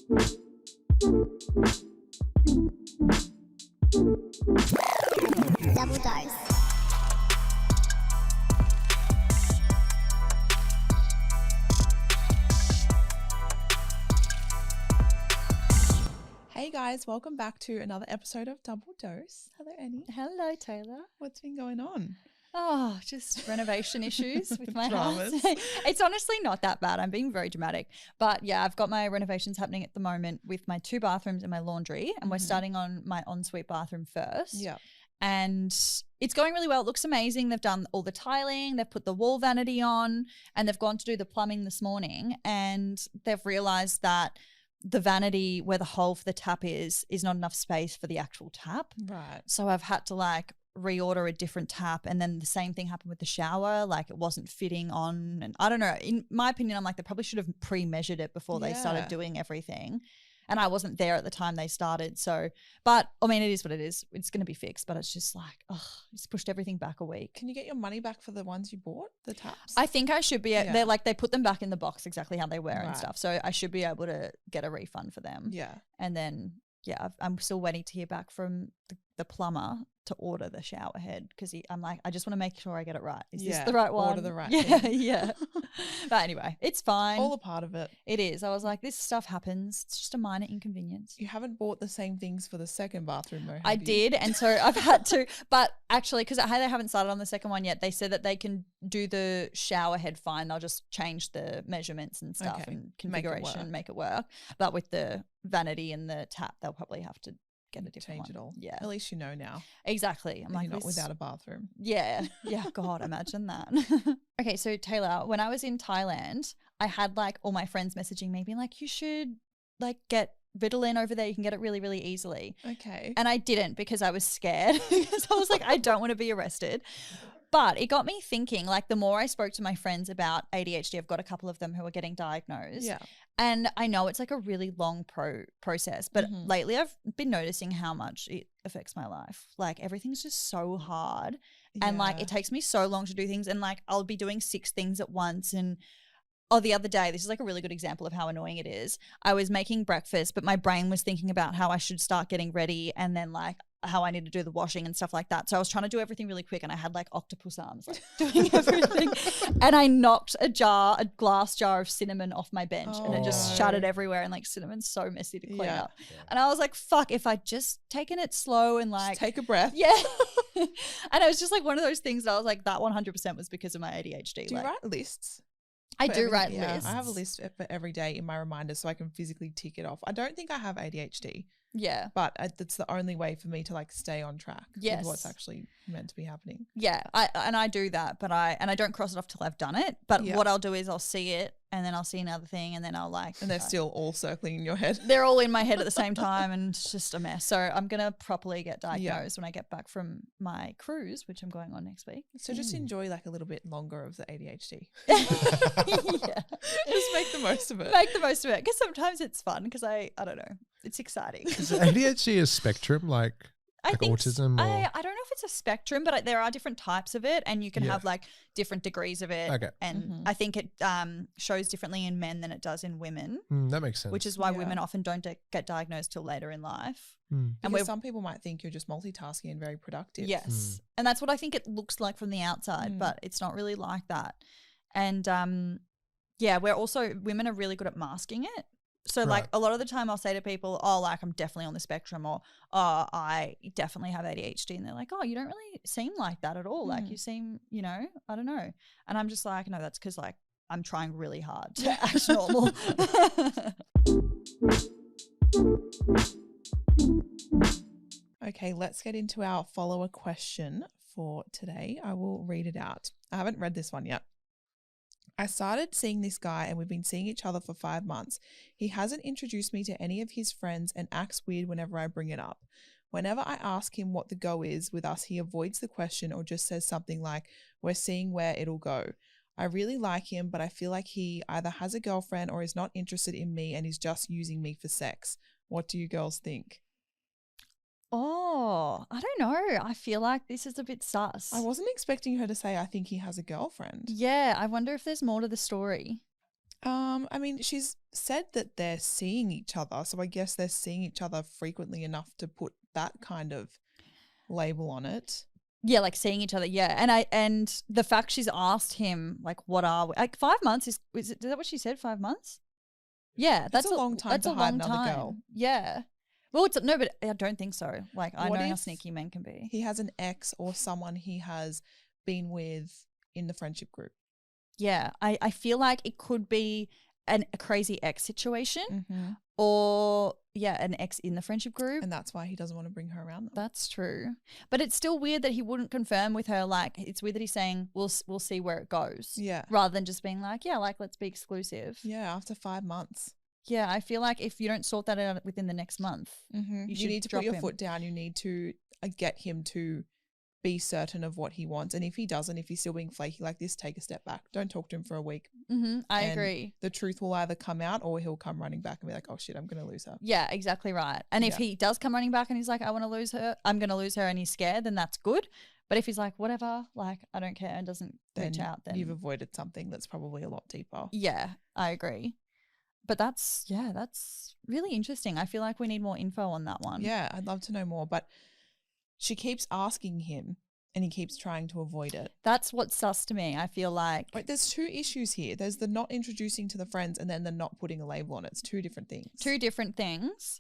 Double dose. Hey guys, welcome back to another episode of Double Dose. Hello, Annie. Hello, Taylor. What's been going on? Oh, just renovation issues with my house. Dramas. It's honestly not that bad. I'm being very dramatic. But yeah, I've got my renovations happening at the moment with my 2 bathrooms and my laundry. And we're starting on my ensuite bathroom first. Yeah. And it's going really well. It looks amazing. They've done all the tiling. They've put the wall vanity on. And they've gone to do the plumbing this morning. And they've realised that the vanity where the hole for the tap is not enough space for the actual tap. Right. So I've had to like reorder a different tap, and then the same thing happened with the shower. Like it wasn't fitting on, and I don't know. In my opinion, I'm like, they probably should have pre-measured it before they started doing everything. And I wasn't there at the time they started. So, but I mean, it is what it is. It's going to be fixed, but it's just like, it's pushed everything back a week. Can you get your money back for the ones you bought, the taps? I think I should be. They're like, they put them back in the box exactly how they were and stuff. So I should be able to get a refund for them. Yeah. And then, I'm still waiting to hear back from the plumber to order the shower head, because I'm like, I just want to make sure I get it right. Is this the right one? Order the right thing. Yeah. But anyway, it's fine. All a part of it. It is. I was like, this stuff happens. It's just a minor inconvenience. You haven't bought the same things for the second bathroom though, I did. And so I've had to, but actually, because they haven't started on the second one yet, they said that they can do the shower head fine. They'll just change the measurements and stuff and configuration, make it work. But with the vanity and the tap, they'll probably have to get a different change one. It all. Yeah. At least you know now. Exactly. I'm like, you're not without a bathroom. Yeah. Yeah. God, imagine that. Okay. So Taylor, when I was in Thailand, I had like all my friends messaging me being like, you should like get Ritalin over there. You can get it really, really easily. Okay. And I didn't, because I was scared, because I was like, I don't want to be arrested. But it got me thinking, like, the more I spoke to my friends about ADHD, I've got a couple of them who are getting diagnosed. Yeah. And I know it's like a really long process, but lately I've been noticing how much it affects my life. Like, everything's just so hard. And like, it takes me so long to do things. And like, I'll be doing 6 things at once. And the other day, this is like a really good example of how annoying it is. I was making breakfast, but my brain was thinking about how I should start getting ready, and then like how I need to do the washing and stuff like that. So I was trying to do everything really quick, and I had like octopus arms, like doing everything. And I knocked a glass jar of cinnamon off my bench, and it just shattered everywhere. And like, cinnamon's so messy to clean up. Yeah. And I was like, fuck, if I'd just taken it slow and like, just take a breath. Yeah. And it was just like one of those things that I was like, that 100% was because of my ADHD. Do you write lists? I do write lists. I have a list for every day in my reminders so I can physically tick it off. I don't think I have ADHD. Yeah. But it's the only way for me to like stay on track with what's actually meant to be happening. Yeah. I do that, but I don't cross it off till I've done it. But what I'll do is I'll see it, and then I'll see another thing, and then I'll like. And they're still all circling in your head. They're all in my head at the same time, and it's just a mess. So I'm going to properly get diagnosed when I get back from my cruise, which I'm going on next week. So just enjoy like a little bit longer of the ADHD. Yeah. Just make the most of it. Make the most of it. Because sometimes it's fun, because I don't know. It's exciting. Is ADHD a spectrum like autism? I don't know if it's a spectrum, but there are different types of it, and you can have like different degrees of it. Okay. And I think it shows differently in men than it does in women. That makes sense. Which is why women often don't get diagnosed till later in life. And some people might think you're just multitasking and very productive. Yes. And that's what I think it looks like from the outside, but it's not really like that. And women are really good at masking it. So like a lot of the time I'll say to people, oh, like I'm definitely on the spectrum, or oh, I definitely have ADHD. And they're like, oh, you don't really seem like that at all. Like you seem, I don't know. And I'm just like, no, that's because like I'm trying really hard to act normal. Okay, let's get into our follower question for today. I will read it out. I haven't read this one yet. I started seeing this guy and we've been seeing each other for 5 months. He hasn't introduced me to any of his friends and acts weird whenever I bring it up. Whenever I ask him what the go is with us, he avoids the question or just says something like, we're seeing where it'll go. I really like him, but I feel like he either has a girlfriend or is not interested in me and is just using me for sex. What do you girls think? Oh, I don't know. I feel like this is a bit sus. I wasn't expecting her to say, I think he has a girlfriend. Yeah, I wonder if there's more to the story. I mean, she's said that they're seeing each other, so I guess they're seeing each other frequently enough to put that kind of label on it. Yeah, like seeing each other. Yeah, and the fact she's asked him like, "What are we?" Like 5 months is that what she said? 5 months. Yeah, that's a long time to hide another girl. Yeah. Well, no, but I don't think so. Like, I know how sneaky men can be. He has an ex or someone he has been with in the friendship group. Yeah, I feel like it could be a crazy ex situation or, an ex in the friendship group. And that's why he doesn't want to bring her around them. That's true. But it's still weird that he wouldn't confirm with her. Like, it's weird that he's saying, we'll see where it goes. Yeah. Rather than just being like, yeah, like, let's be exclusive. Yeah, after 5 months. Yeah, I feel like if you don't sort that out within the next month, you need to put your foot down. You need to get him to be certain of what he wants. And if he doesn't, if he's still being flaky like this, take a step back. Don't talk to him for a week. I agree. The truth will either come out or he'll come running back and be like, oh shit, I'm going to lose her. Yeah, exactly right. And if he does come running back and he's like, I want to lose her, I'm going to lose her, and he's scared, then that's good. But if he's like, whatever, like, I don't care, and doesn't reach out, then you've avoided something that's probably a lot deeper. Yeah, I agree. But that's really interesting. I feel like we need more info on that one. Yeah, I'd love to know more. But she keeps asking him and he keeps trying to avoid it. That's what's sus to me. I feel like. Wait, there's 2 issues here. There's the not introducing to the friends and then the not putting a label on it. It's 2 different things. 2 different things.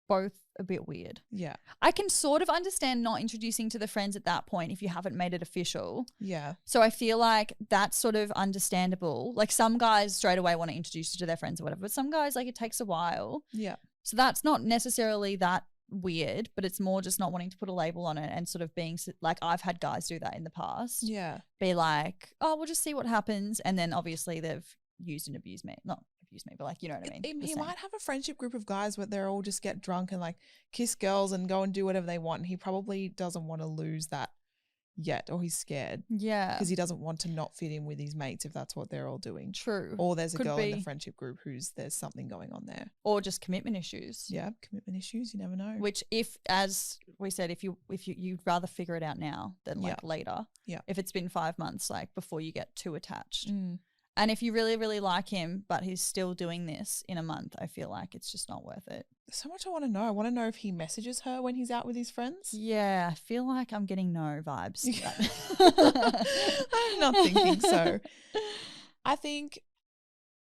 Both a bit weird. Yeah. I can sort of understand not introducing to the friends at that point if you haven't made it official. Yeah. So I feel like that's sort of understandable. Like some guys straight away want to introduce you to their friends or whatever, but some guys, like, it takes a while. Yeah. So that's not necessarily that weird, but it's more just not wanting to put a label on it and sort of being like, I've had guys do that in the past. Yeah. Be like, oh, we'll just see what happens. And then obviously they've used and abused me. Not abused me, but like, you know what I mean? He might have a friendship group of guys where they're all just get drunk and like kiss girls and go and do whatever they want. And he probably doesn't want to lose that yet, or he's scared. Yeah. Because he doesn't want to not fit in with his mates if that's what they're all doing. True. Or there's a girl in the friendship group there's something going on there. Or just commitment issues. Yeah, commitment issues, you never know. Which if, as we said, if you'd rather figure it out now than like later. Yeah. If it's been 5 months, like before you get too attached. And if you really, really like him, but he's still doing this in a month, I feel like it's just not worth it. So much I want to know. I want to know if he messages her when he's out with his friends. Yeah, I feel like I'm getting no vibes. I'm not thinking so. I think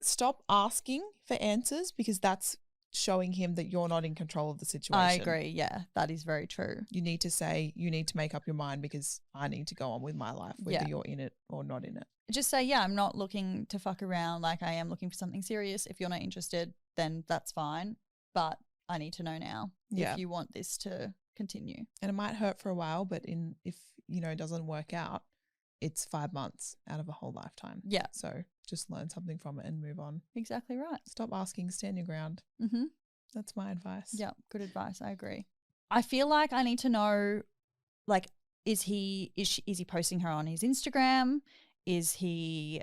stop asking for answers because that's showing him that you're not in control of the situation. I agree. Yeah, that is very true. You need to say, you need to make up your mind because I need to go on with my life, whether you're in it or not in it. Just say, yeah, I'm not looking to fuck around. Like, I am looking for something serious. If you're not interested, then that's fine. But I need to know now if you want this to continue. And it might hurt for a while, but if it doesn't work out, it's 5 months out of a whole lifetime. Yeah. So just learn something from it and move on. Exactly right. Stop asking, stand your ground. That's my advice. Yeah, good advice. I agree. I feel like I need to know, like, is he posting her on his Instagram? Is he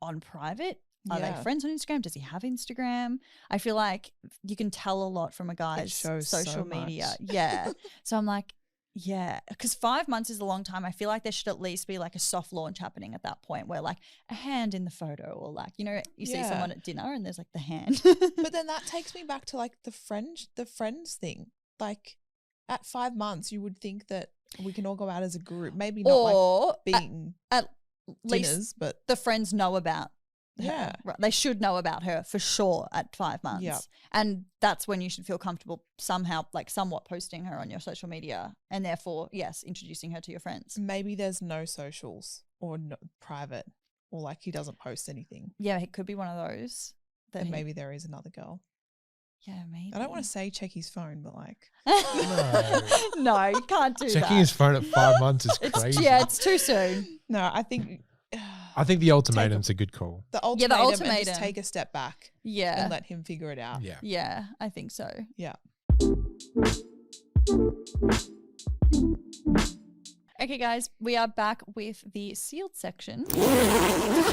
on private? Are they friends on Instagram? Does he have Instagram? I feel like you can tell a lot from a guy's social media. Yeah. So I'm like, yeah, because 5 months is a long time. I feel like there should at least be like a soft launch happening at that point where like a hand in the photo or like, you see someone at dinner and there's like the hand. But then that takes me back to like the friends thing. Like at 5 months, you would think that we can all go out as a group. Maybe not like being at dinners, least but the friends know about her. Yeah. Right. They should know about her for sure at 5 months. Yeah. And that's when you should feel comfortable somehow, like somewhat posting her on your social media and therefore, yes, introducing her to your friends. Maybe there's no socials or no private or like he doesn't post anything. Yeah, it could be one of those. And maybe there is another girl. Yeah, maybe. I don't want to say check his phone, but like. No, you can't do that. Checking his phone at 5 months is crazy. It's too soon. No, I think the ultimatum's a good call. The ultimatum and just take a step back. Yeah. And let him figure it out. Yeah. Yeah, I think so. Yeah. Okay, guys, we are back with the sealed section.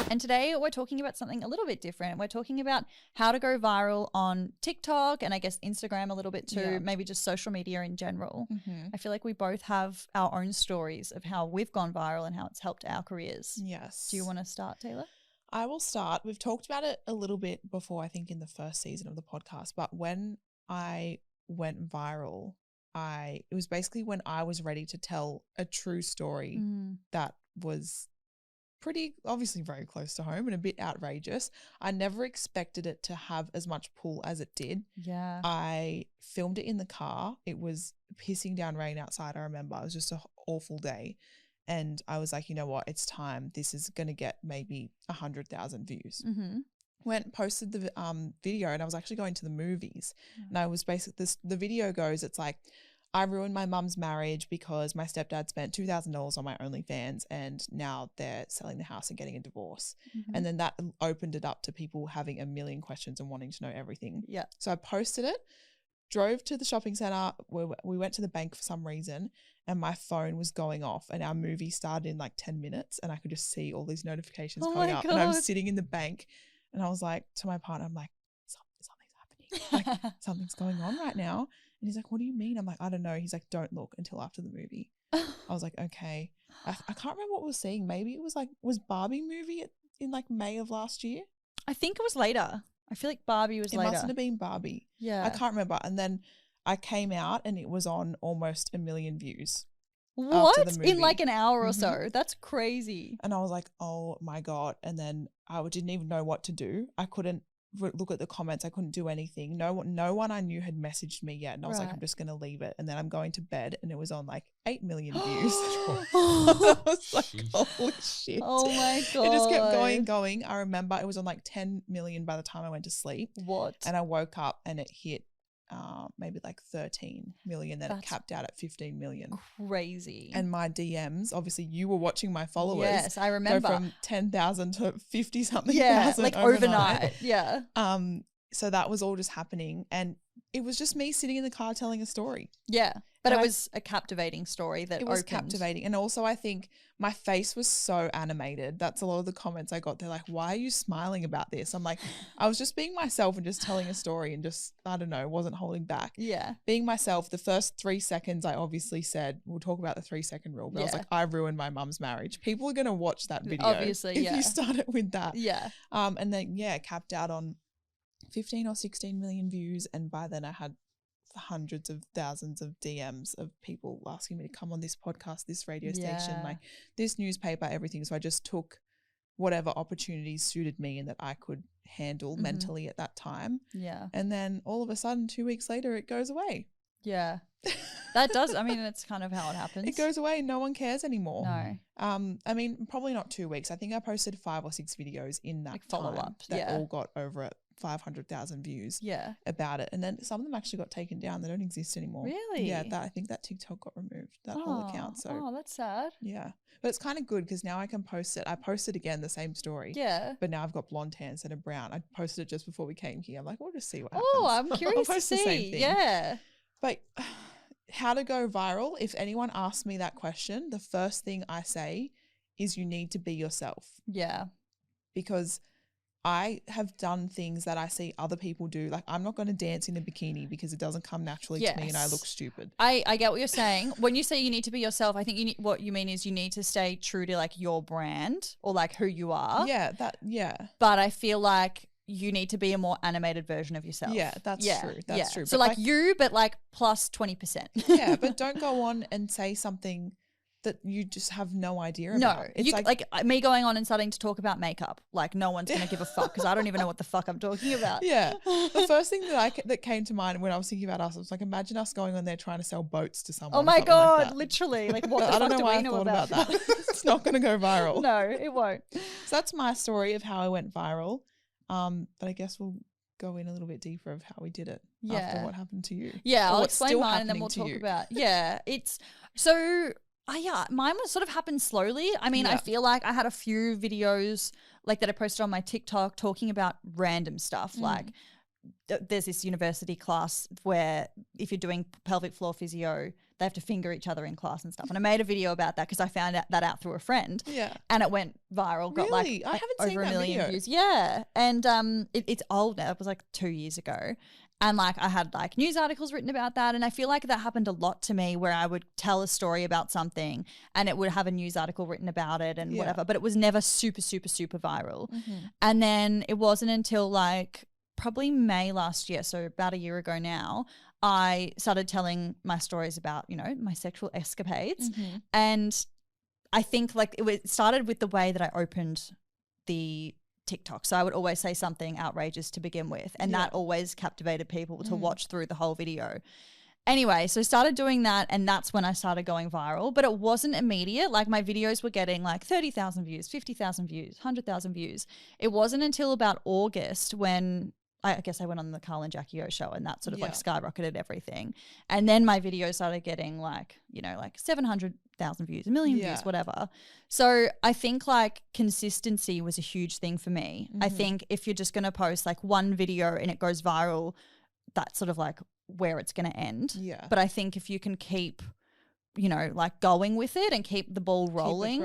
And today we're talking about something a little bit different. We're talking about how to go viral on TikTok and I guess Instagram a little bit too, maybe just social media in general. I feel like we both have our own stories of how we've gone viral and how it's helped our careers. Yes. Do you want to start, Taylor? I will start. We've talked about it a little bit before, I think in the first season of the podcast, but when I went viral, it was basically when I was ready to tell a true story that was pretty obviously very close to home and a bit outrageous. I never expected it to have as much pull as it did. Yeah. I filmed it in the car. It was pissing down rain outside, I remember. It was just an awful day. And I was like, you know what? It's time. This is going to get maybe 100,000 views. Went posted the video, and I was actually going to the movies. And I was basically, the video goes, it's like, I ruined my mum's marriage because my stepdad spent $2,000 on my OnlyFans and now they're selling the house and getting a divorce. And then that opened it up to people having a million questions and wanting to know everything. Yeah. So I posted it, drove to the shopping center. We went to the bank for some reason and my phone was going off and our movie started in like 10 minutes and I could just see all these notifications coming up. And I was sitting in the bank and I was like to my partner, I'm like, something's happening. Like something's going on right now. And he's like, what do you mean? I'm like, I don't know. He's like, don't look until after the movie. I was like, okay. I can't remember what we were seeing. Maybe it was like, was Barbie movie in like May of last year? I think it was later. I feel like Barbie was later. It mustn't have been Barbie. Yeah. I can't remember. And then I came out and it was on almost 1 million views. What? In like an hour or so? That's crazy. And I was like, oh my God. And then I didn't even know what to do. I couldn't look at the comments. I couldn't do anything. No one I knew had messaged me yet. And I was like, I'm just going to leave it. And then I'm going to bed and it was on like 8 million views. I was like, holy shit. Oh my God. It just kept going. I remember it was on like 10 million by the time I went to sleep. What? And I woke up and it hit maybe like 13 million. Then it capped out at 15 million. Crazy. And my DMs, obviously you were watching my followers. Yes, I remember. Go from 10,000 to 50 something. Yeah, like overnight. Yeah. So that was all just happening. And it was just me sitting in the car telling a story. Yeah. But it was a captivating story that it was captivating. And also I think my face was so animated. That's a lot of the comments I got. They're like, why are you smiling about this? I'm like, I was just being myself and just telling a story and just, I don't know, wasn't holding back. Yeah. Being myself, the first 3 seconds I obviously said, we'll talk about the 3-second rule, but I was like, I ruined my mum's marriage. People are going to watch that video. Obviously, if you start it with that. Yeah. And then, capped out on 15 or 16 million views. And by then I had hundreds of thousands of DMs of people asking me to come on this podcast, this radio station, like this newspaper, everything. So I just took whatever opportunities suited me and that I could handle mentally at that time. Yeah. And then all of a sudden 2 weeks later it goes away. Yeah. That does, I mean, it's kind of how it happens. It goes away. No one cares anymore. No. I mean, probably not 2 weeks. I think I posted 5 or 6 videos in that follow-up that all got over 500,000 views about it. And then some of them actually got taken down. They don't exist anymore. Really? Yeah, I think that TikTok got removed, that whole account. So that's sad. Yeah. But it's kind of good because now I can post it. I posted again the same story. Yeah. But now I've got blonde hair instead of brown. I posted it just before we came here. I'm like, we'll just see what happens. Oh, I'm curious to see. The same thing. Yeah. But how to go viral? If anyone asks me that question, the first thing I say is you need to be yourself. Yeah. Because I have done things that I see other people do. Like I'm not going to dance in a bikini because it doesn't come naturally to me and I look stupid. I get what you're saying. When you say you need to be yourself, I think what you mean is you need to stay true to like your brand or like who you are. Yeah, But I feel like you need to be a more animated version of yourself. Yeah, that's true. That's true. So like you, but like plus 20%. Yeah, but don't go on and say something that you just have no idea about. No, it's like me going on and starting to talk about makeup. Like no one's going to give a fuck because I don't even know what the fuck I'm talking about. Yeah. The first thing that came to mind when I was thinking about us, I was like, imagine us going on there trying to sell boats to someone. Oh my God, like literally. Like what the fuck do we know about that? It's not going to go viral. No, it won't. So that's my story of how I went viral. But I guess we'll go in a little bit deeper of how we did it after what happened to you. Yeah, I'll explain mine and then we'll talk about. Yeah, it's so. Mine was sort of happened slowly. I mean, I feel like I had a few videos like that I posted on my TikTok talking about random stuff. Like there's this university class where if you're doing pelvic floor physio, they have to finger each other in class and stuff. And I made a video about that because I found that out through a friend. Yeah. And it went viral. Got really? like I haven't over seen a that million video. views. Yeah. And it's old now. It was like 2 years ago. And like I had like news articles written about that. And I feel like that happened a lot to me where I would tell a story about something and it would have a news article written about it and whatever. But it was never super, super, super viral. And then it wasn't until like probably May last year, so about a year ago now, I started telling my stories about, you know, my sexual escapades. And I think like it started with the way that I opened the TikTok. So I would always say something outrageous to begin with. And that always captivated people to watch through the whole video. Anyway, so I started doing that and that's when I started going viral. But it wasn't immediate. Like my videos were getting like 30,000 views, 50,000 views, 100,000 views. It wasn't until about August when I guess I went on the Carl and Jackie O show and that sort of like skyrocketed everything. And then my videos started getting like, you know, like 700,000 views, a million views, whatever. So I think like consistency was a huge thing for me. I think if you're just going to post like one video and it goes viral, that's sort of like where it's going to end. Yeah. But I think if you can keep, you know, like going with it and keep the ball rolling,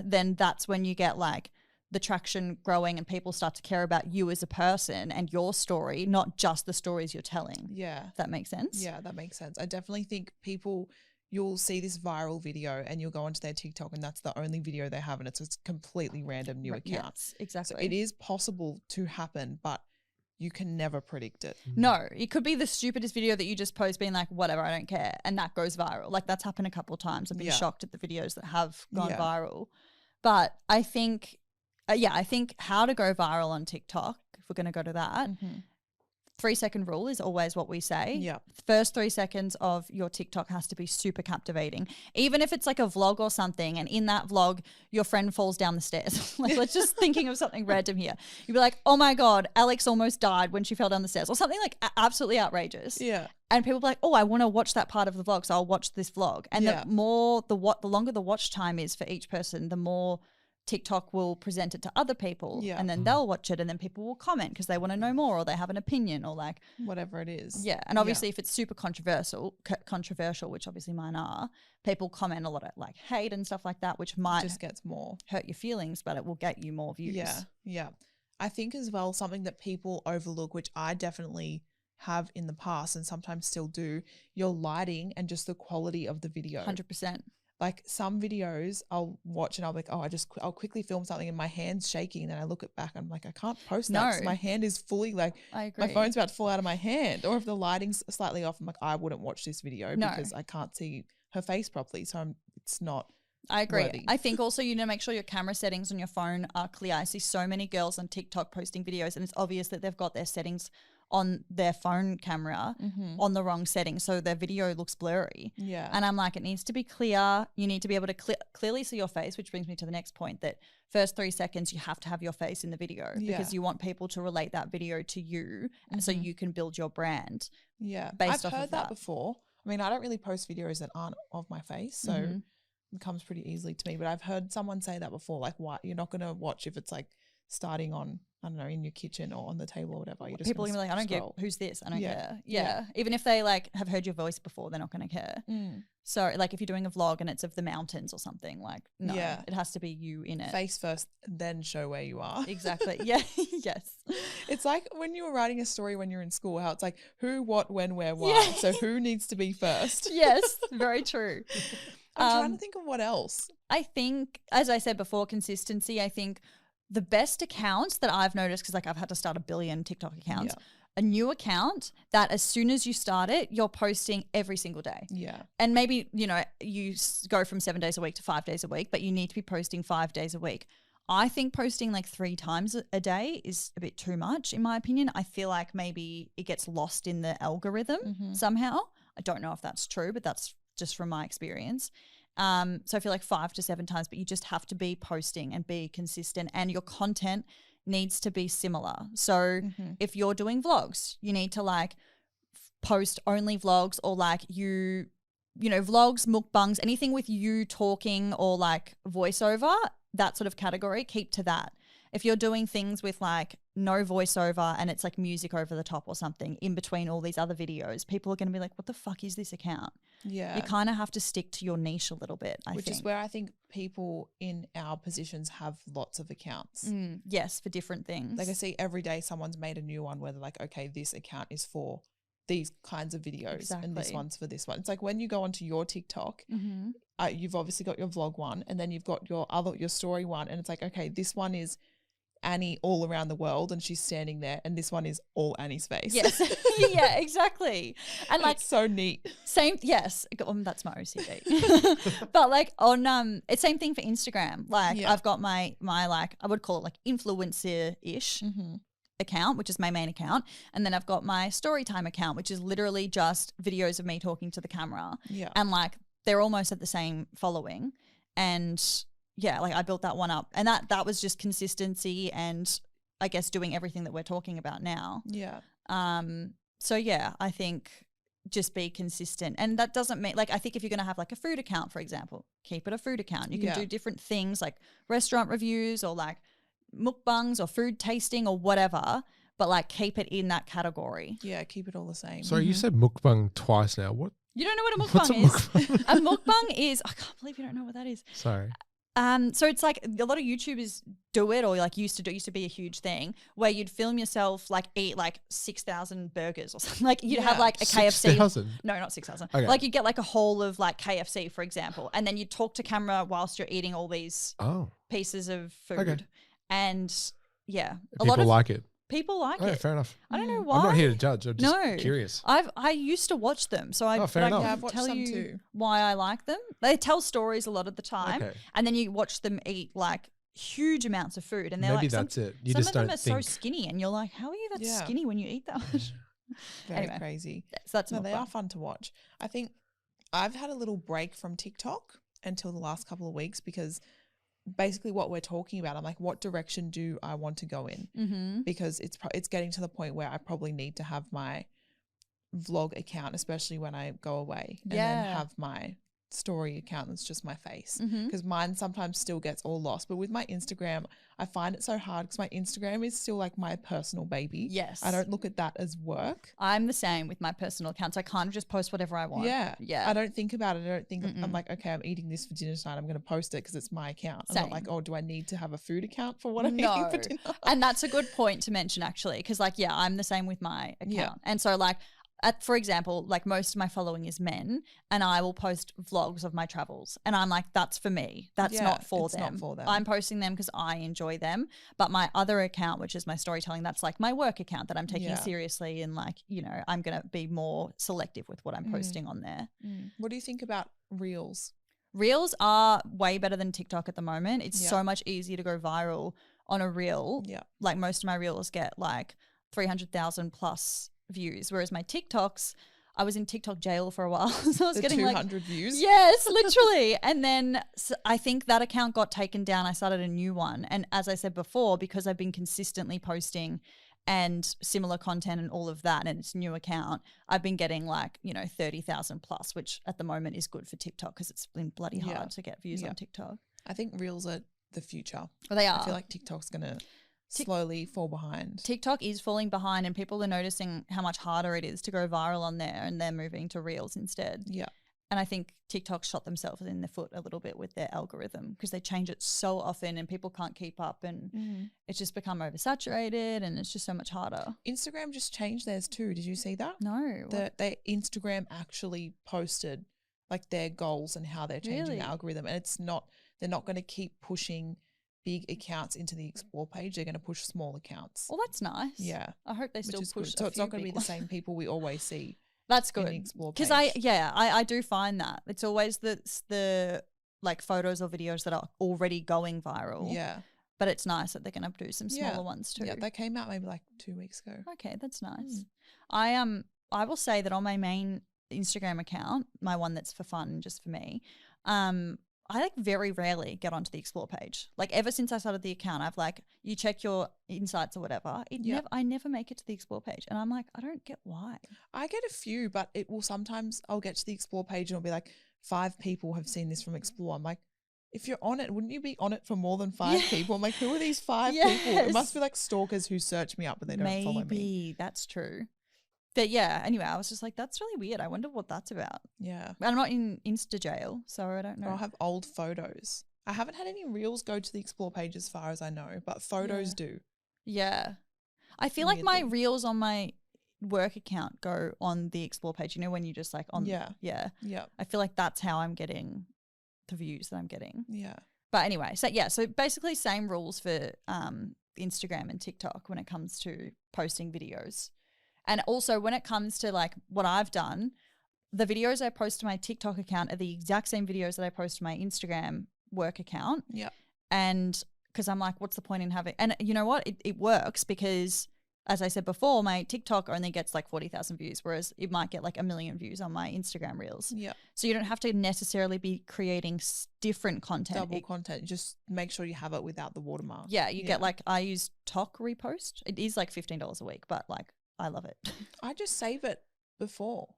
then that's when you get like the traction growing and people start to care about you as a person and your story, not just the stories you're telling. Yeah. If that makes sense? Yeah, that makes sense. I definitely think you'll see this viral video and you'll go onto their TikTok and that's the only video they have and it's a completely random new account. Yes, exactly. So it is possible to happen, but you can never predict it. No, it could be the stupidest video that you just post being like, whatever, I don't care. And that goes viral. Like that's happened a couple of times. I've been shocked at the videos that have gone viral. But I think, I think how to go viral on TikTok, if we're going to go to that, 3-second rule is always what we say. Yeah. First 3 seconds of your TikTok has to be super captivating. Even if it's like a vlog or something and in that vlog your friend falls down the stairs. Like let's just thinking of something random here. You'd be like, oh my God, Alex almost died when she fell down the stairs or something like absolutely outrageous. Yeah. And people be like, oh, I want to watch that part of the vlog, so I'll watch this vlog. And the longer the watch time is for each person, the more TikTok will present it to other people and then they'll watch it and then people will comment because they want to know more or they have an opinion or like whatever it is. Yeah. And obviously if it's super controversial, which obviously mine are, people comment a lot of like hate and stuff like that, which might just gets more hurt your feelings, but it will get you more views. Yeah. Yeah. I think as well, something that people overlook, which I definitely have in the past and sometimes still do, your lighting and just the quality of the video. 100%. Like some videos I'll watch and I'll be like, oh, I'll quickly film something and my hand's shaking and then I look it back and I'm like, I can't post that because my hand is fully like, I agree. My phone's about to fall out of my hand. Or if the lighting's slightly off, I'm like, I wouldn't watch this video because I can't see her face properly. So it's not I agree. worthy. I think also you need to make sure your camera settings on your phone are clear. I see so many girls on TikTok posting videos and it's obvious that they've got their settings on their phone camera on the wrong setting, so their video looks blurry. Yeah. And I'm like, it needs to be clear. You need to be able to clearly see your face, which brings me to the next point, that first 3 seconds you have to have your face in the video because you want people to relate that video to you and so you can build your brand. Yeah. Based I've off heard of that before. I mean, I don't really post videos that aren't of my face, so it comes pretty easily to me. But I've heard someone say that before, like, why you're not going to watch if it's like starting on, I don't know, in your kitchen or on the table or whatever. You're just people are gonna be like, I don't get who's this. I don't care. Yeah. Yeah. Even if they like have heard your voice before, they're not going to care. So like if you're doing a vlog and it's of the mountains or something, like no, it has to be you in it. Face first, then show where you are. Exactly. Yeah. Yes. It's like when you were writing a story when you're in school, how it's like who, what, when, where, why. Yeah. So who needs to be first? Yes. Very true. I'm trying to think of what else. I think, as I said before, consistency. I think the best accounts that I've noticed, because like I've had to start a billion TikTok accounts, a new account that as soon as you start it, you're posting every single day. Yeah. And maybe, you know, you go from 7 days a week to 5 days a week, but you need to be posting 5 days a week. I think posting like 3 times a day is a bit too much, in my opinion. I feel like maybe it gets lost in the algorithm somehow. I don't know if that's true, but that's just from my experience. So I feel like 5 to 7 times, but you just have to be posting and be consistent and your content needs to be similar. So if you're doing vlogs, you need to like post only vlogs or like you know, vlogs, mukbangs, anything with you talking or like voiceover, that sort of category, keep to that. if you're doing things with like no voiceover and it's like music over the top or something in between all these other videos, people are going to be like, what the fuck is this account? Yeah. You kind of have to stick to your niche a little bit, I think. Which is where I think people in our positions have lots of accounts. Yes, for different things. Like I see every day someone's made a new one where they're like, okay, this account is for these kinds of videos and this one's for this one. It's like when you go onto your TikTok, you've obviously got your vlog one and then you've got your story one, and it's like, okay, this one is Annie all around the world and she's standing there, and this one is all Annie's face. Yes. Yeah, exactly. And like, it's so neat. Same. Yes. That's my OCD. But like on, it's same thing for Instagram. Like I've got my like, I would call it like influencer-ish account, which is my main account. And then I've got my story time account, which is literally just videos of me talking to the camera. Yeah. And like, they're almost at the same following. And yeah, like I built that one up, and that was just consistency and I guess doing everything that we're talking about now. Yeah. So yeah, I think just be consistent. And that doesn't mean, like, I think if you're going to have like a food account, for example, keep it a food account. You can do different things like restaurant reviews or like mukbangs or food tasting or whatever, but like keep it in that category. Yeah, keep it all the same. Sorry, you said mukbang twice now. What? You don't know what a What's mukbang is? A mukbang is, I can't believe you don't know what that is. Sorry. So it's like a lot of YouTubers do it, or like used to be a huge thing where you'd film yourself like eat like 6,000 burgers or something. Like you'd have like a 6,000? KFC. No, not 6,000. Okay. Like you'd get like a whole of like KFC, for example, and then you'd talk to camera whilst you're eating all these pieces of food. Okay. And yeah, People like it. People like Okay, it. fair enough. I don't know why. I'm not here to judge. I'm just curious. I used to watch them, so I fair enough. Yeah, I've watched tell some you too. why I like them. They tell stories a lot of the time, and then you watch them eat like huge amounts of food, and they're Maybe like, that's it. You some just of them don't are think. so skinny, and you're like, how are you that skinny when you eat that much? Very crazy. So that's they are fun to watch. I think I've had a little break from TikTok until the last couple of weeks because basically what we're talking about, I'm like, what direction do I want to go in? Mm-hmm. Because it's getting to the point where I probably need to have my vlog account, especially when I go away, and then have my story account that's just my face, because mine sometimes still gets all lost. But with my Instagram, I find it so hard because my Instagram is still like my personal baby. Yes. I don't look at that as work. I'm the same with my personal accounts. I can't just post whatever I want. Yeah. I don't think about it. I don't think I'm like, okay, I'm eating this for dinner tonight, I'm going to post it because it's my account. I'm not like, oh, do I need to have a food account for what I'm eating for dinner? And that's a good point to mention, actually, because like, yeah, I'm the same with my account. And so like, for example, like most of my following is men, and I will post vlogs of my travels, and I'm like, that's for me. That's not for them. Not for them. I'm posting them because I enjoy them. But my other account, which is my storytelling, that's like my work account that I'm taking seriously, and like, you know, I'm going to be more selective with what I'm posting on there. What do you think about Reels? Reels are way better than TikTok at the moment. It's so much easier to go viral on a reel. Yeah. Like most of my reels get like 300,000 plus views, whereas my TikToks, I was in TikTok jail for a while, so I was getting 200 like views. Yes, literally. And then I think that account got taken down. I started a new one, and as I said before, because I've been consistently posting and similar content and all of that, and it's a new account, I've been getting like, you know, 30,000 plus, which at the moment is good for TikTok because it's been bloody hard to get views on TikTok. I think Reels are the future. Well, they are. I feel like TikTok's gonna slowly fall behind. TikTok is falling behind, and people are noticing how much harder it is to go viral on there, and they're moving to Reels instead. Yeah. And I think TikTok shot themselves in the foot a little bit with their algorithm because they change it so often and people can't keep up, and it's just become oversaturated, and it's just so much harder. Instagram just changed theirs too. Did you see that? No. Their Instagram actually posted like their goals and how they're changing the algorithm, and they're not going to keep pushing big accounts into the explore page. They're going to push small accounts. Well, that's nice. Yeah. I hope they still push. So it's not going to be the same people we always see. That's good. Because I do find that it's always the like photos or videos that are already going viral. Yeah. But it's nice that they're going to do some smaller ones too. Yeah, they came out maybe like 2 weeks ago. Okay, that's nice. I will say that on my main Instagram account, my one that's for fun, just for me, I like very rarely get onto the explore page. Like ever since I started the account, I've like, you check your insights or whatever. I never make it to the explore page. And I'm like, I don't get why. I get a few, but it will sometimes, I'll get to the explore page and it'll be like 5 people have seen this from explore. I'm like, if you're on it, wouldn't you be on it for more than 5 people? I'm like, who are these 5 people? It must be like stalkers who search me up but they don't follow me. Maybe that's true. But yeah, anyway, I was just like, that's really weird. I wonder what that's about. Yeah. I'm not in Insta jail, so I don't know. I'll have old photos. I haven't had any reels go to the explore page as far as I know, but photos do. Yeah. I feel like my reels on my work account go on the explore page, you know, when you just like on. Yeah. I feel like that's how I'm getting the views that I'm getting. Yeah. But anyway, so basically same rules for Instagram and TikTok when it comes to posting videos. And also when it comes to like what I've done, the videos I post to my TikTok account are the exact same videos that I post to my Instagram work account. Yeah. And because I'm like, what's the point in having, and you know what? It works because as I said before, my TikTok only gets like 40,000 views, whereas it might get like 1 million views on my Instagram reels. Yeah. So you don't have to necessarily be creating different content. Double content. Just make sure you have it without the watermark. Yeah. You get like, I use Tok repost. It is like $15 a week, but like I love it. I just save it before.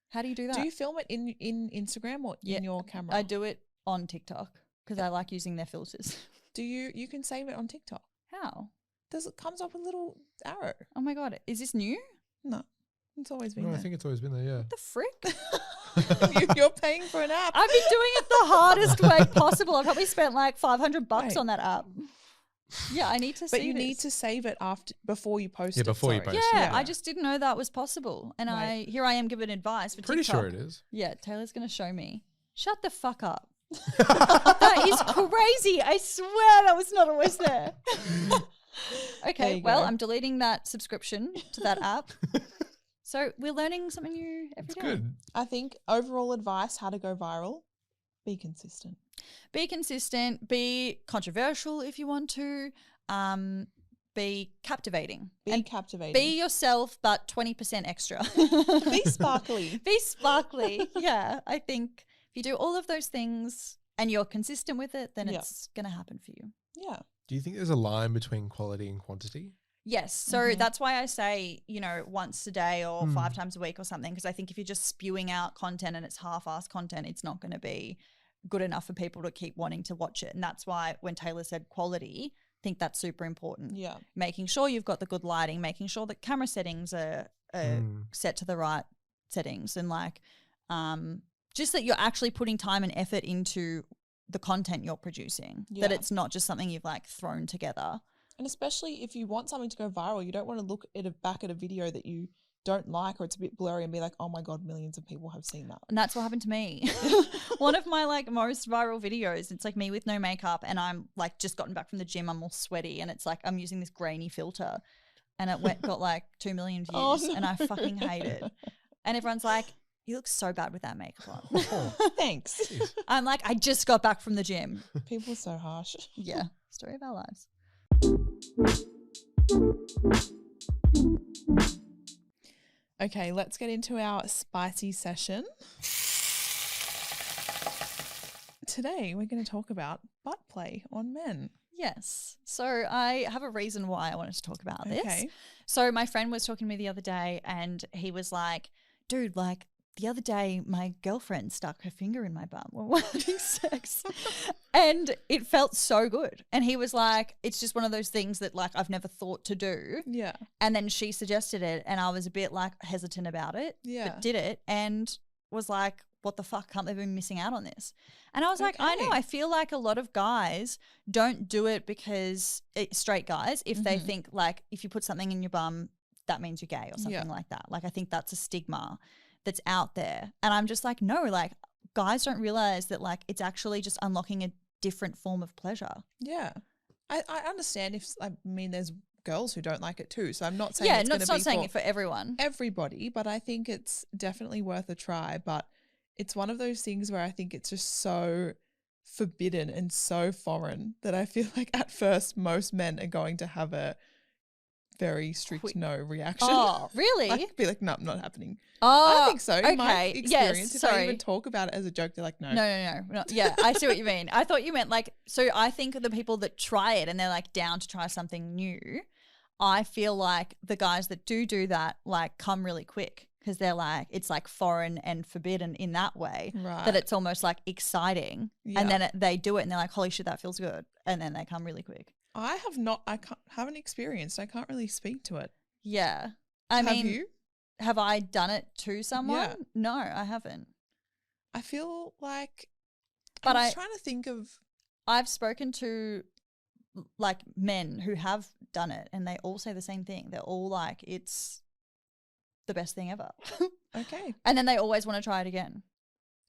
How do you do that? Do you film it in Instagram or in your camera? I do it on TikTok because I like using their filters. Do you can save it on TikTok? How? It comes up a little arrow. Oh my God. Is this new? No. It's always been there. I think it's always been there, yeah. What the frick? You're paying for an app. I've been doing it the hardest way possible. I've probably spent like $500 on that app. Yeah, I need to But you need to save it before you post it. Yeah, before you post it. Yeah, I just didn't know that was possible. And here I am giving advice for Pretty TikTok. sure it is. Yeah, Taylor's going to show me. Shut the fuck up. That is crazy. I swear that was not always there. Okay, well, I'm deleting that subscription to that app. So we're learning something new every day. Good. I think overall advice, how to go viral, be consistent. Be consistent, be controversial if you want to, be captivating. Captivating. Be yourself, but 20% extra. Be sparkly. Be sparkly. Yeah, I think if you do all of those things and you're consistent with it, then it's going to happen for you. Yeah. Do you think there's a line between quality and quantity? Yes. So that's why I say, once a day or 5 times a week or something, because I think if you're just spewing out content and it's half-assed content, it's not going to be good enough for people to keep wanting to watch it. And that's why when Taylor said quality, I think that's super important. Yeah. Making sure you've got the good lighting, making sure that camera settings are set to the right settings, and like just that you're actually putting time and effort into the content you're producing, that it's not just something you've like thrown together. And especially if you want something to go viral, you don't want to look back at a video that you don't like or it's a bit blurry and be like, oh my God, millions of people have seen that. And that's what happened to me. One of my like most viral videos, it's like me with no makeup and I'm like just gotten back from the gym, I'm all sweaty and it's like I'm using this grainy filter and it got like 2 million views and I fucking hate it. And everyone's like, you look so bad with that makeup on. Oh, thanks. I'm like, I just got back from the gym. People are so harsh. Yeah. Story of our lives. Okay, let's get into our spicy session. Today, we're going to talk about butt play on men. Yes. So I have a reason why I wanted to talk about this. Okay. So my friend was talking to me the other day and he was like, dude, like the other day my girlfriend stuck her finger in my bum when we were having sex and it felt so good. And he was like, it's just one of those things that like I've never thought to do. Yeah. And then she suggested it and I was a bit like hesitant about it. Yeah. But did it and was like, what the fuck, can't they be missing out on this? And I was like, I know, I feel like a lot of guys don't do it because straight guys, if they think like if you put something in your bum, that means you're gay or something like that. Like I think that's a stigma that's out there. And I'm just like, no, like guys don't realize that like it's actually just unlocking a different form of pleasure. Yeah. I understand there's girls who don't like it too. So I'm not saying it's going to be saying it for everyone. Everybody, but I think it's definitely worth a try. But it's one of those things where I think it's just so forbidden and so foreign that I feel like at first most men are going to have a very strict no reaction. Oh, really? Like, be like, no, not happening. Oh, I think so. In my experience, if I sorry. even talk about it as a joke, they're like, no. No. Yeah, I see what you mean. I thought you meant like, so I think of the people that try it and they're like down to try something new. I feel like the guys that do that like come really quick because they're like, it's like foreign and forbidden in that way that it's almost like exciting. And then they do it and they're like, holy shit, that feels good. And then they come really quick. I haven't experienced. I can't really speak to it. Yeah. Have you? Have I done it to someone? Yeah. No, I haven't. I feel like, but I'm trying to think of. I've spoken to like men who have done it and they all say the same thing. They're all like, it's the best thing ever. Okay. And then they always want to try it again.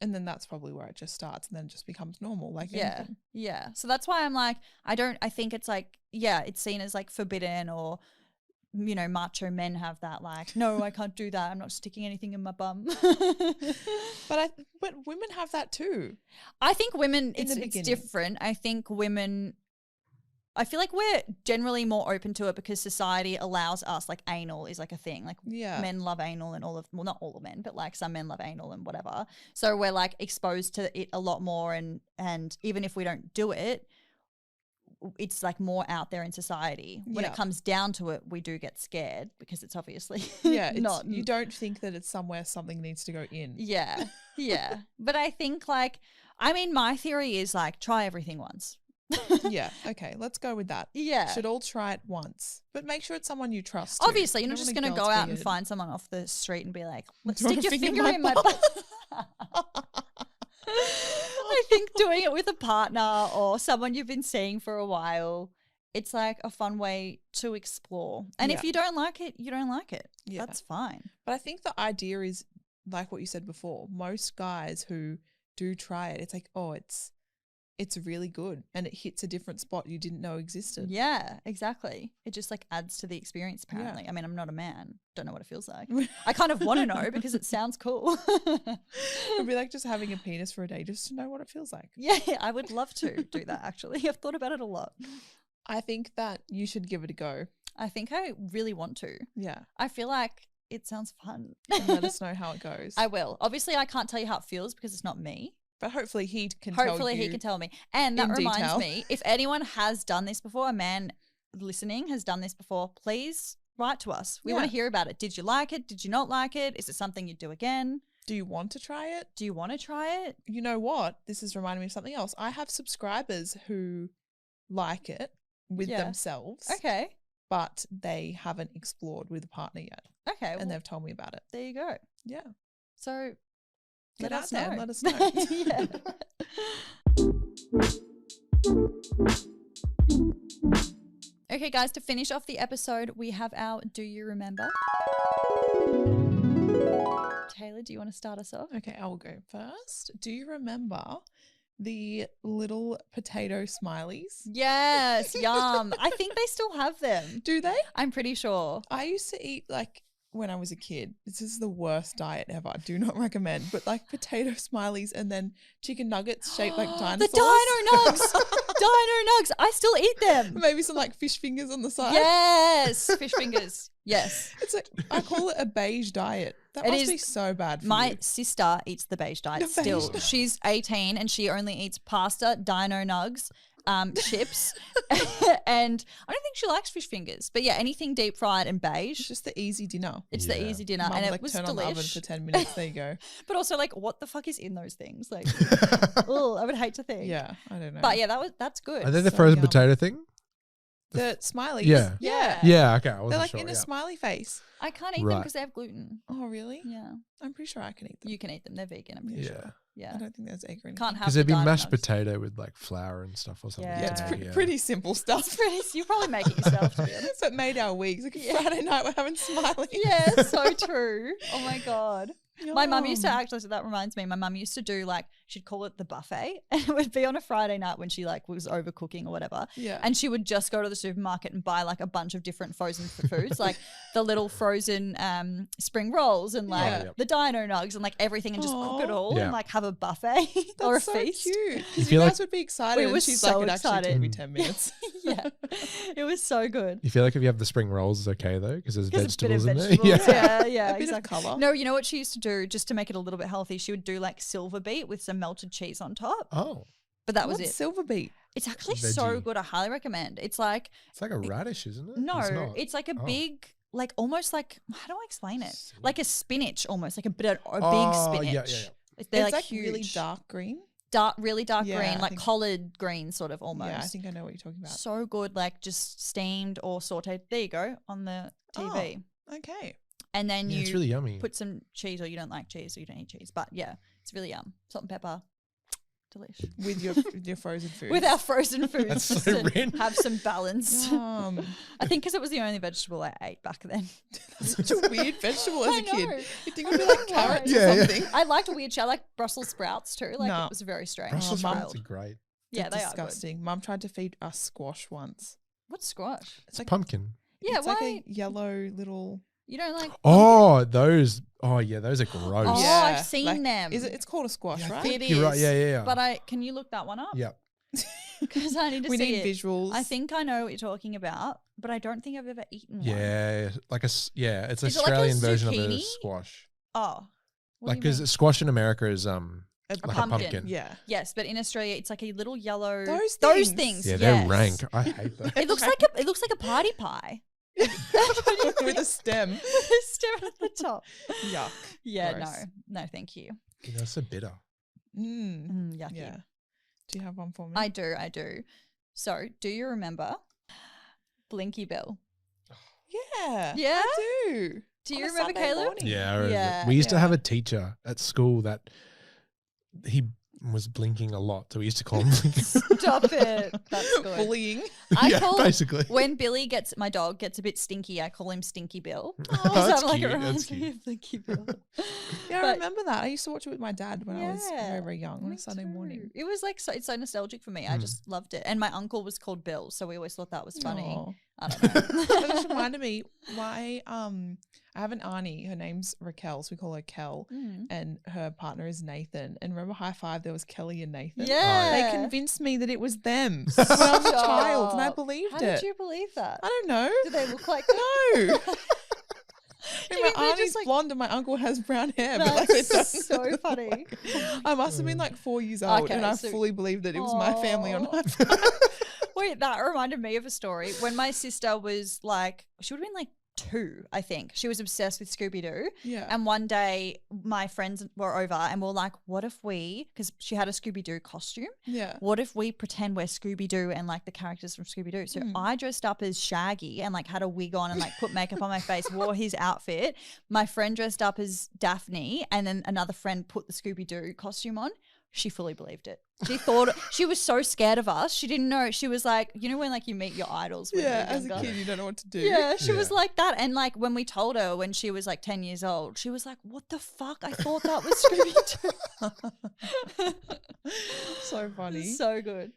And then that's probably where it just starts and then it just becomes normal. Like anything. Yeah. So that's why I'm like, I think it's like, it's seen as like forbidden or, you know, macho men have that like, no, I can't do that. I'm not sticking anything in my bum. But women have that too. I think women, it's different. I think women, I feel like we're generally more open to it because society allows us, like anal is like a thing. Like men love anal and well, not all of men, but like some men love anal and whatever. So we're like exposed to it a lot more and even if we don't do it, it's like more out there in society. When it comes down to it, we do get scared because it's obviously not. You don't think that it's somewhere something needs to go in. Yeah. Yeah. But I think like, I mean, my theory is like try everything once. Yeah. Okay. Let's go with that. Yeah. Should all try it once, but make sure it's someone you trust. Obviously, you're not just going to go out and find someone off the street and be like, let's stick your finger in my butt. I think doing it with a partner or someone you've been seeing for a while, it's like a fun way to explore. And if you don't like it, you don't like it. Yeah. That's fine. But I think the idea is like what you said before. Most guys who do try it, it's like, oh, it's really good and it hits a different spot you didn't know existed. Yeah, exactly. It just like adds to the experience apparently. I mean, I'm not a man. Don't know what it feels like. I kind of want to know because it sounds cool. It'd be like just having a penis for a day just to know what it feels like. Yeah, I would love to do that actually. I've thought about it a lot. I think that you should give it a go. I think I really want to. Yeah. I feel like it sounds fun. And let us know how it goes. I will. Obviously, I can't tell you how it feels because it's not me. But hopefully he can tell me. And that reminds me, if anyone has done this before, a man listening has done this before, please write to us. We want to hear about it. Did you like it? Did you not like it? Is it something you'd do again? Do you want to try it? Do you want to try it? You know what? This is reminding me of something else. I have subscribers who like it with themselves. Okay. But they haven't explored with a partner yet. Okay. And they've told me about it. There you go. Yeah. So Get out there and let us know. Yeah. Okay, guys, to finish off the episode, we have our Do You Remember? Taylor, do you want to start us off? Okay, I will go first. Do you remember the little potato smileys? Yes, yum. I think they still have them. Do they? I'm pretty sure. I used to eat like when I was a kid. This is the worst diet ever. I do not recommend. But like potato smileys and then chicken nuggets shaped like dinosaurs. The dino nugs. Dino nugs. I still eat them. Maybe some like fish fingers on the side. Yes. Fish fingers. Yes. It's like, I call it a beige diet. That must be so bad for my sister eats the beige diet still. She's 18 and she only eats pasta, dino nugs, chips, and I don't think she likes fish fingers. But yeah, anything deep fried and beige. It's just the easy dinner. It's the easy dinner. Mum, and like, it was turn on the oven for 10 minutes. There you go. But also like, what the fuck is in those things? Like, oh, I would hate to think. Yeah, I don't know. But yeah, that's good. Are they the frozen potato thing? The smileys. Yeah. Yeah, okay. They're like in a smiley face. I can't eat them because they have gluten. Oh, really? Yeah. I'm pretty sure I can eat them. You can eat them. They're vegan, I'm pretty sure. Yeah. I don't think there's egg or anything. Can't have because there'd be mashed potato with like flour and stuff or something. Yeah, it's pretty simple stuff. You probably make it yourself, to be honest. But made our weeks. Like Friday night we're having smileys. Yeah, so true. Oh my God. Yum. My mum used to actually, so that reminds me, my mum used to do like, she'd call it the buffet and it would be on a Friday night when she like was overcooking or whatever. Yeah. And she would just go to the supermarket and buy like a bunch of different frozen foods, like the little frozen spring rolls and like the dino nugs and like everything and just cook it all and like have a buffet or a feast. Cute. Because you guys would be excited. We were she's so like, it excited. actually took me 10 minutes. Yeah. It was so good. You feel like if you have the spring rolls, it's okay though, because there's vegetables in there. Yeah, a bit of colour. No, you know what she used to do just to make it a little bit healthy? She would do like silver beet with some melted cheese on top. Oh. But that was What's it. silver beet? It's actually Veggie. so good. I highly recommend. It's like a radish, isn't it? no, it's like a big, like almost like how do I explain it? Like a spinach, almost like a big spinach. Yeah. They're it's like huge. really dark green. Really dark Yeah, green, I like think- collard green, sort of almost. Yeah, I think I know what you're talking about. So good, like just steamed or sauteed. There you go on the TV. Oh, okay. And then Yeah, you it's really yummy. put some cheese, or you don't like cheese, or you don't eat cheese. But yeah, it's really yum. Salt and pepper, delish. With your frozen food. With our frozen foods, That's just so to random. have some balance. Yum. I think because it was the only vegetable I ate back then. That's such a weird vegetable as I a kid. know. You think it would be like carrots Yeah, or yeah. something. I liked weird shit. I like Brussels sprouts too. Like No. it was very strange. Brussels Mum- sprouts are great. Yeah, It's they are good. disgusting. Mum tried to feed us squash once. What's squash? It's like Pumpkin. Yeah, it's why like a yellow little. you don't like? Oh, those. Oh, yeah, those are gross. Oh, Yeah, I've seen like- them. Is it? It's called a squash, Yeah, I right? think It you're right. is, Yeah. But can you look that one up? Yeah. Because I need to We see need it. visuals. I think I know what you're talking about, but I don't think I've ever eaten one. Yeah, it's Is an it like a Australian version of a zucchini? squash. Oh. What Like, do you mean? because squash in America is like pumpkin. a pumpkin. Yeah. Yes, but in Australia it's like a little yellow. Those Those things. things. Yeah, they're yes. rank. I hate those. It looks like a party pie. With a stem. Stem at the top. Yuck. Yeah, Gross. no, thank you. That's so bitter. Yucky. Yeah. Do you have one for me? I do. So, do you remember Blinky Bill? Yeah. Yeah? I do. Do On you a remember Sunday Caleb? morning. Yeah, I remember. Yeah, We used to yeah. have a teacher at school that he was blinking a lot, so we used to call him Blinky. Stop it. That's good. Bullying. I Yeah, call basically. when my dog gets a bit stinky, I call him Stinky Bill. Oh, So that's I'm like, cute. it That's reminds me cute. of Blinky Bill. Yeah, I But- remember that. I used to watch it with my dad when I was Yeah, very, very young on Me a Sunday too. morning. It was like it's so nostalgic for me. I just loved it. And my uncle was called Bill, so we always thought that was funny. Aw. I don't know. That just reminded me why I have an auntie, her name's Raquel, so we call her Kel, Mm. and her partner is Nathan. And remember High Five, there was Kelly and Nathan? Yeah. They convinced me that it was them when I was a child, and I Stop. believed How it. did you believe that? I don't know. Do they look like No. Do And you my think they're auntie's just like- blonde and my uncle has brown hair. But like, it That's doesn't so look funny. like- I must have been like 4 years old, Okay, and I so- fully believed that it was my family on Aw. High Five. Wait, that reminded me of a story. When my sister was like, she would have been like 2, I think. She was obsessed with Scooby-Doo. Yeah. And one day my friends were over and we were like, what if because she had a Scooby-Doo costume. Yeah. What if we pretend we're Scooby-Doo and like the characters from Scooby-Doo? So I dressed up as Shaggy and like had a wig on and like put makeup on my face, wore his outfit. My friend dressed up as Daphne and then another friend put the Scooby-Doo costume on. She fully believed it. She thought she was so scared of us. She didn't know. She was like, you know, when like you meet your idols when Yeah, you're as a younger? kid, you don't know what to do. Yeah, she was Yeah. like that. And like when we told her when she was like 10 years old, she was like, what the fuck? I thought that was Scooby-Doo. So funny. So good.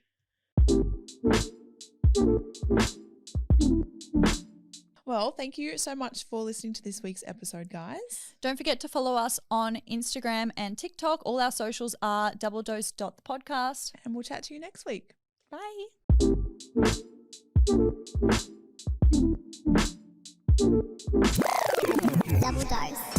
Well, thank you so much for listening to this week's episode, guys. Don't forget to follow us on Instagram and TikTok. All our socials are doubledose.thepodcast. And we'll chat to you next week. Bye. Double dose.